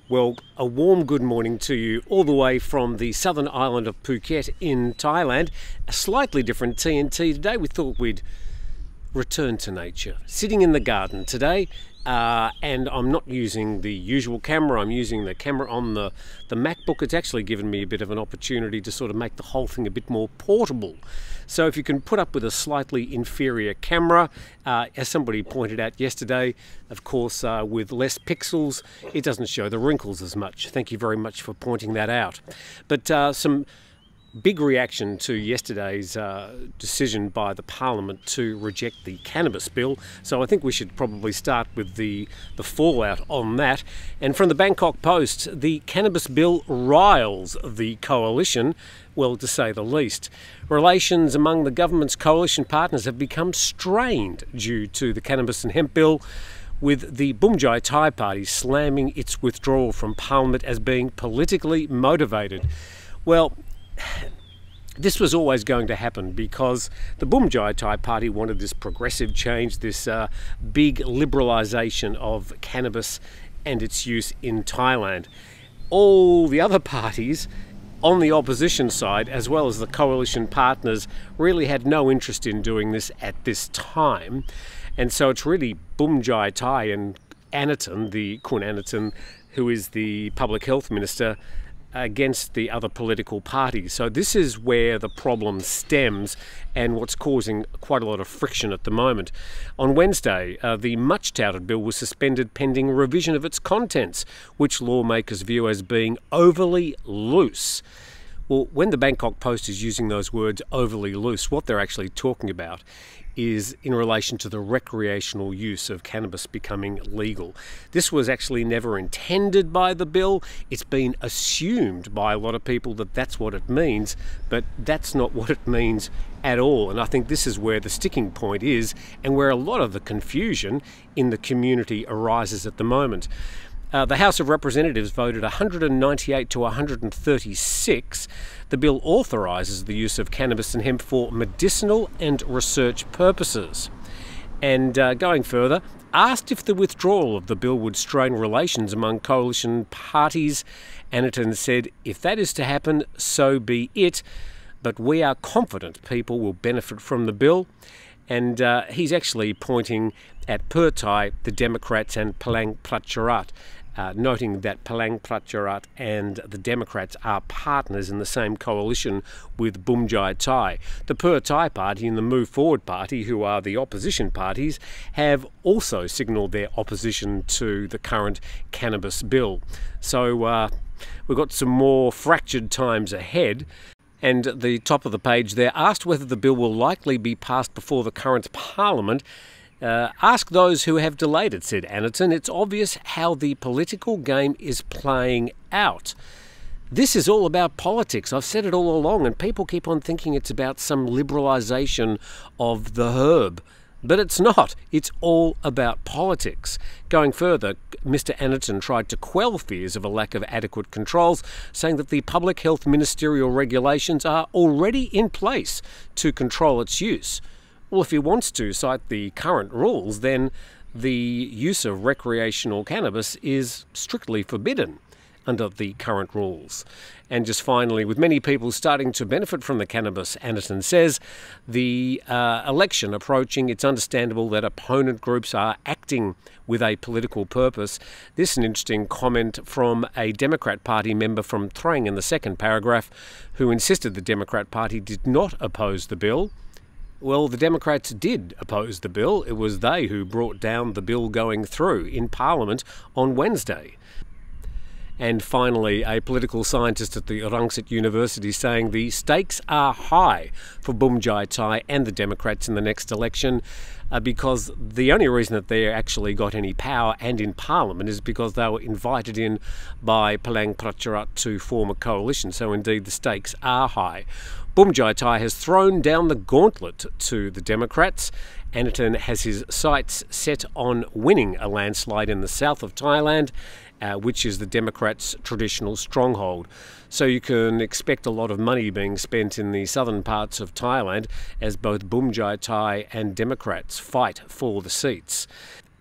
Well, a warm good morning to you all the way from the southern island of Phuket in Thailand. A slightly different TNT today. We thought we'd return to nature. Sitting in the garden today, and I'm not using the usual camera. I'm using the camera on the MacBook. It's actually given me a bit of an opportunity to sort of make the whole thing a bit more portable. So if you can put up with a slightly inferior camera, as somebody pointed out yesterday, of course, with less pixels, it doesn't show the wrinkles as much. Thank you very much for pointing that out. But some big reaction to yesterday's decision by the Parliament to reject the Cannabis Bill. So I think we should probably start with the fallout on that. And from the Bangkok Post, the Cannabis Bill riles the coalition, well, to say the least. Relations among the government's coalition partners have become strained due to the Cannabis and Hemp Bill, with the Bumjai Thai Party slamming its withdrawal from Parliament as being politically motivated. Well, this was always going to happen because the Bumjai Thai Party wanted this progressive change, this big liberalisation of cannabis and its use in Thailand. All the other parties on the opposition side, as well as the coalition partners, really had no interest in doing this at this time. And so it's really Bumjai Thai and Anaton, the Kun Anaton, who is the Public Health Minister, against the other political parties. So this is where the problem stems and what's causing quite a lot of friction at the moment. On Wednesday, the much-touted bill was suspended pending revision of its contents, which lawmakers view as being overly loose. Well, when the Bangkok Post is using those words overly loose, what they're actually talking about is in relation to the recreational use of cannabis becoming legal. This was actually never intended by the bill. It's been assumed by a lot of people that that's what it means, but that's not what it means at all. And I think this is where the sticking point is and where a lot of the confusion in the community arises at the moment. The House of Representatives voted 198 to 136. The bill authorises the use of cannabis and hemp for medicinal and research purposes. And going further, asked if the withdrawal of the bill would strain relations among coalition parties, Anaton said, "If that is to happen, so be it, but we are confident people will benefit from the bill." And he's actually pointing at Pattaya, the Democrats, and Palang Pracharat, noting that Palang Pracharat and the Democrats are partners in the same coalition with Bumjai Thai. The Pattaya Party and the Move Forward Party, who are the opposition parties, have also signalled their opposition to the current cannabis bill. So we've got some more fractured times ahead. And at the top of the page there, asked whether the bill will likely be passed before the current Parliament. Ask those who have delayed it, said Anaton. It's obvious how the political game is playing out. This is all about politics. I've said it all along, and people keep on thinking it's about some liberalisation of the herb. But it's not. It's all about politics. Going further, Mr. Anaton tried to quell fears of a lack of adequate controls, saying that the public health ministerial regulations are already in place to control its use. Well, if he wants to cite the current rules, then the use of recreational cannabis is strictly forbidden under the current rules. And just finally, with many people starting to benefit from the cannabis, Anaton says, the election approaching, it's understandable that opponent groups are acting with a political purpose. This is an interesting comment from a Democrat Party member from Trang in the second paragraph, who insisted the Democrat Party did not oppose the bill. Well, the Democrats did oppose the bill. It was they who brought down the bill going through in Parliament on Wednesday. And finally, a political scientist at the Rangsit University saying the stakes are high for Bumjai Thai and the Democrats in the next election, because the only reason that they actually got any power and in Parliament is because they were invited in by Palang Pracharat to form a coalition. So indeed the stakes are high. Bumjai Thai has thrown down the gauntlet to the Democrats. Anaton has his sights set on winning a landslide in the south of Thailand, which is the Democrats' traditional stronghold. So you can expect a lot of money being spent in the southern parts of Thailand as both Bumjai Thai and Democrats fight for the seats.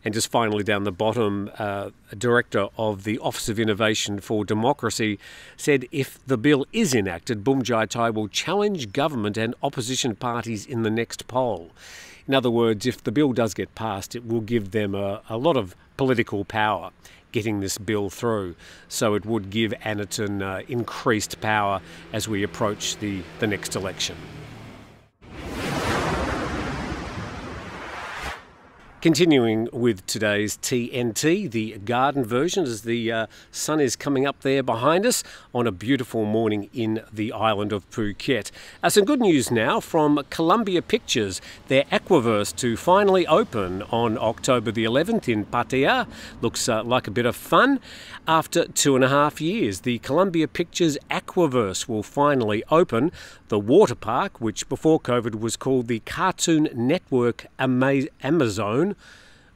And just finally down the bottom, a director of the Office of Innovation for Democracy said if the bill is enacted, Bumjaitai will challenge government and opposition parties in the next poll. In other words, if the bill does get passed, it will give them a lot of political power getting this bill through. So it would give Aniton increased power as we approach the next election. Continuing with today's TNT, the garden version, as the sun is coming up there behind us on a beautiful morning in the island of Phuket. Some good news now from Columbia Pictures. Their Aquaverse to finally open on October the 11th in Pattaya. Looks like a bit of fun. After 2.5 years, the Columbia Pictures Aquaverse will finally open. The water park, which before COVID was called the Cartoon Network Amazon,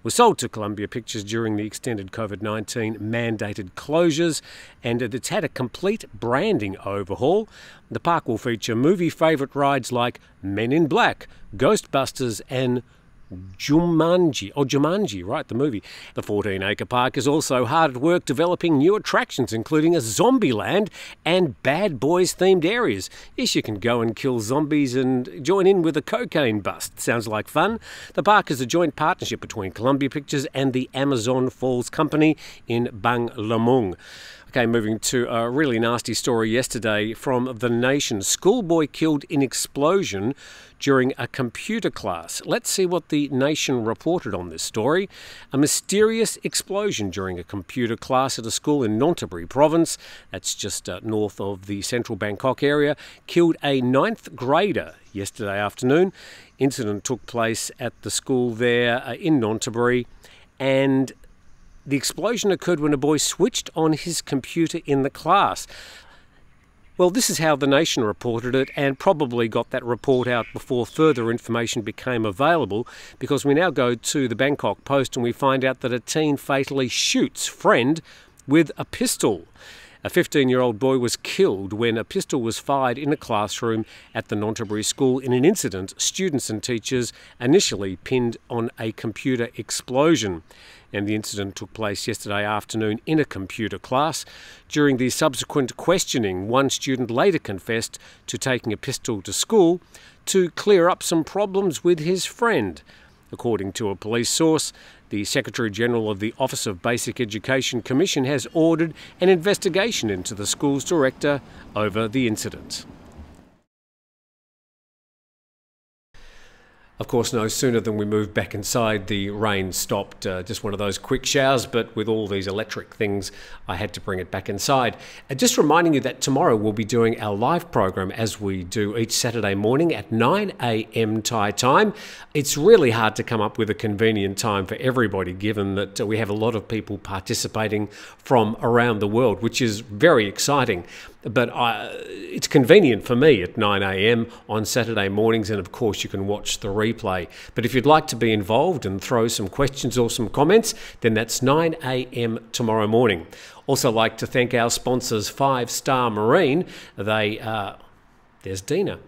was sold to Columbia Pictures during the extended COVID-19 mandated closures, and it's had a complete branding overhaul. The park will feature movie favourite rides like Men in Black, Ghostbusters and Jumanji, right, the movie. The 14-acre park is also hard at work developing new attractions, including a zombie land and bad boys themed areas. Yes, you can go and kill zombies and join in with a cocaine bust. Sounds like fun. The park is a joint partnership between Columbia Pictures and the Amazon Falls Company in Bang Lamung. Okay, moving to a really nasty story yesterday from The Nation. Schoolboy killed in explosion during a computer class. Let's see what The Nation reported on this story. A mysterious explosion during a computer class at a school in Nonthaburi province, that's just north of the central Bangkok area, killed a 9th grader yesterday afternoon. Incident took place at the school there in Nonthaburi, and the explosion occurred when a boy switched on his computer in the class. Well, this is how The Nation reported it, and probably got that report out before further information became available, because we now go to the Bangkok Post and we find out that a teen fatally shoots friend with a pistol. A 15-year-old boy was killed when a pistol was fired in a classroom at the Nonthaburi school in an incident students and teachers initially pinned on a computer explosion. And the incident took place yesterday afternoon in a computer class. During the subsequent questioning, one student later confessed to taking a pistol to school to clear up some problems with his friend. According to a police source, the Secretary-General of the Office of Basic Education Commission has ordered an investigation into the school's director over the incident. Of course, no sooner than we moved back inside, the rain stopped. Just one of those quick showers, but with all these electric things, I had to bring it back inside. Just reminding you that tomorrow we'll be doing our live program, as we do each Saturday morning at 9 a.m. Thai time. It's really hard to come up with a convenient time for everybody, given that we have a lot of people participating from around the world, which is very exciting. But it's convenient for me at 9 a.m. on Saturday mornings, and of course you can watch the replay. But if you'd like to be involved and throw some questions or some comments, then that's 9 a.m. tomorrow morning. Also like to thank our sponsors, 5 Star Marine. There's Dina.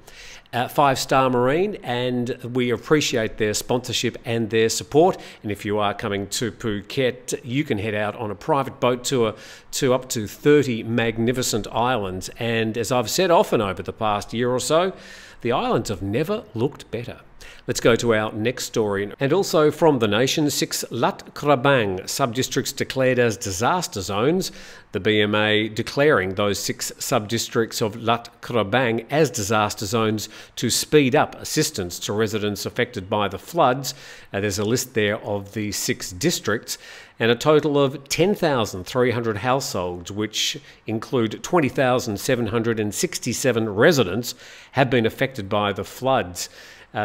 5 Star Marine, and we appreciate their sponsorship and their support. And if you are coming to Phuket, you can head out on a private boat tour to up to 30 magnificent islands. And as I've said often over the past year or so, the islands have never looked better. Let's go to our next story. And also from The Nation, 6 Lat Krabang sub-districts declared as disaster zones. The BMA declaring those 6 sub-districts of Lat Krabang as disaster zones to speed up assistance to residents affected by the floods. There's a list there of the 6 districts, and a total of 10,300 households, which include 20,767 residents, have been affected by the floods.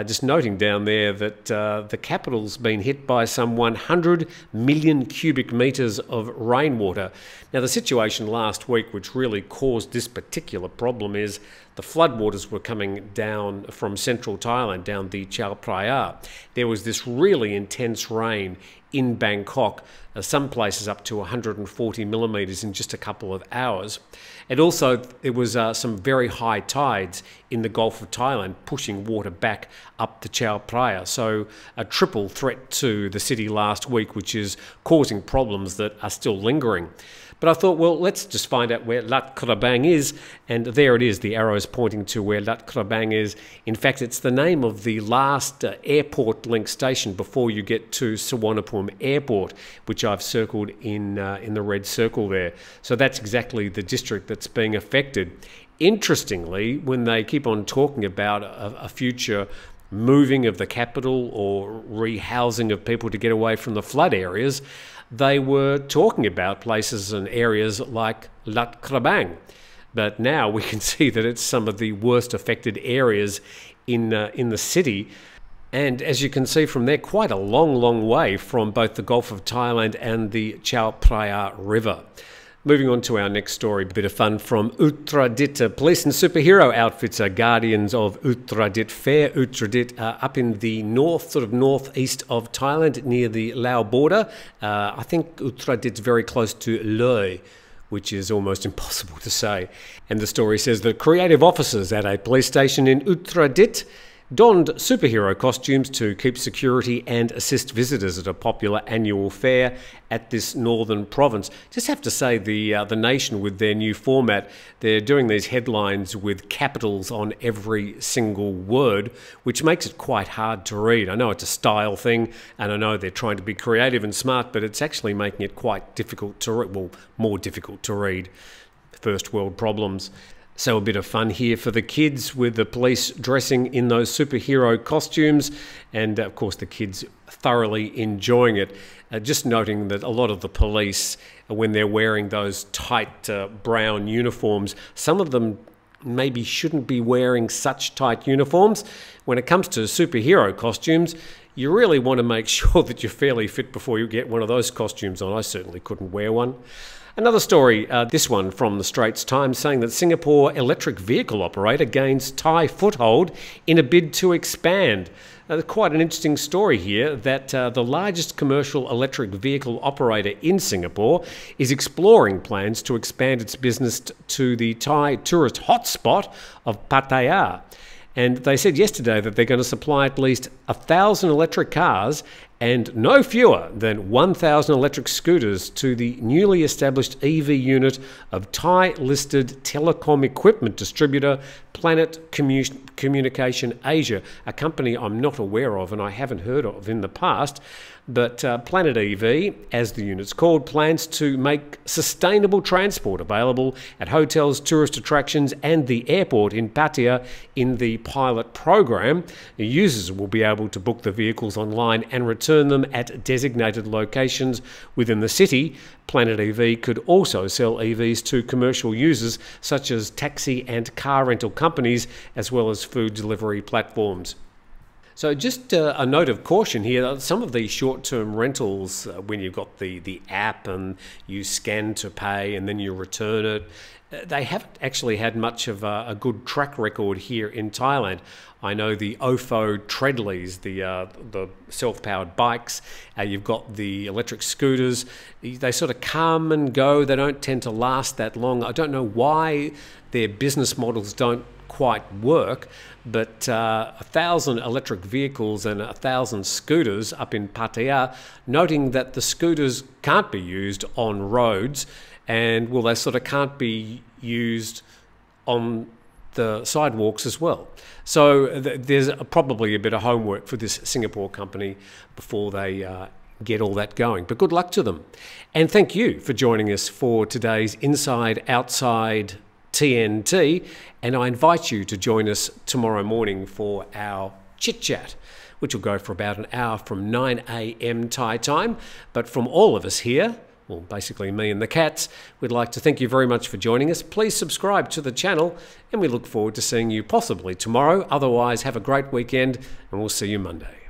Just noting down there that the capital's been hit by some 100 million cubic metres of rainwater. Now, the situation last week, which really caused this particular problem, is the floodwaters were coming down from central Thailand, down the Chao Phraya. There was this really intense rain in Bangkok, some places up to 140 millimetres in just a couple of hours. And also there was some very high tides in the Gulf of Thailand, pushing water back up the Chao Phraya. So a triple threat to the city last week, which is causing problems that are still lingering. But I thought, well, let's just find out where Lat Krabang is. And there it is, the arrow's pointing to where Lat Krabang is. In fact, it's the name of the last airport link station before you get to Suvarnabhumi Airport, which I've circled in the red circle there. So that's exactly the district that's being affected. Interestingly, when they keep on talking about a future moving of the capital or rehousing of people to get away from the flood areas, they were talking about places and areas like Lat Krabang. But now we can see that it's some of the worst affected areas in the city. And as you can see from there, quite a long way from both the Gulf of Thailand and the Chao Phraya River. Moving on to our next story, a bit of fun from Uttradit. Police and superhero outfits are guardians of Uttradit. Fair Uttradit up in the north, sort of northeast of Thailand, near the Lao border. I think Uttradit's very close to Loei, which is almost impossible to say. And the story says that creative officers at a police station in Uttradit donned superhero costumes to keep security and assist visitors at a popular annual fair at this northern province. Just have to say, the Nation, with their new format, they're doing these headlines with capitals on every single word, which makes it quite hard to read. I know it's a style thing, and I know they're trying to be creative and smart, but it's actually making it quite difficult to read, well, more difficult to read. First world problems. So a bit of fun here for the kids with the police dressing in those superhero costumes, and of course the kids thoroughly enjoying it. Just noting that a lot of the police, when they're wearing those tight brown uniforms, some of them maybe shouldn't be wearing such tight uniforms. When it comes to superhero costumes, you really want to make sure that you're fairly fit before you get one of those costumes on. I certainly couldn't wear one. Another story, this one from the Straits Times, saying that Singapore electric vehicle operator gains Thai foothold in a bid to expand. Quite an interesting story here that the largest commercial electric vehicle operator in Singapore is exploring plans to expand its business to the Thai tourist hotspot of Pattaya. And they said yesterday that they're going to supply at least 1,000 electric cars and no fewer than 1,000 electric scooters to the newly established EV unit of Thai-listed telecom equipment distributor Planet Communication Asia, a company I'm not aware of and I haven't heard of in the past. But Planet EV, as the unit's called, plans to make sustainable transport available at hotels, tourist attractions and the airport in Pattaya in the pilot program. The users will be able to book the vehicles online and return them at designated locations within the city. Planet EV could also sell EVs to commercial users such as taxi and car rental companies, as well as food delivery platforms. So just a note of caution here, some of these short-term rentals, when you've got the app and you scan to pay and then you return it, they haven't actually had much of a good track record here in Thailand. I know the Ofo Treadleys, the self-powered bikes, you've got the electric scooters, they sort of come and go, they don't tend to last that long. I don't know why their business models don't quite work, but 1,000 electric vehicles and 1,000 scooters up in Pattaya, noting that the scooters can't be used on roads and, well, they sort of can't be used on the sidewalks as well. So there's probably a bit of homework for this Singapore company before they get all that going. But good luck to them. And thank you for joining us for today's Inside Outside TNT, and I invite you to join us tomorrow morning for our chit-chat, which will go for about an hour from 9 a.m. Thai time. But from all of us here, well, basically me and the cats, we'd like to thank you very much for joining us. Please subscribe to the channel, and we look forward to seeing you possibly tomorrow. Otherwise, have a great weekend, and we'll see you Monday.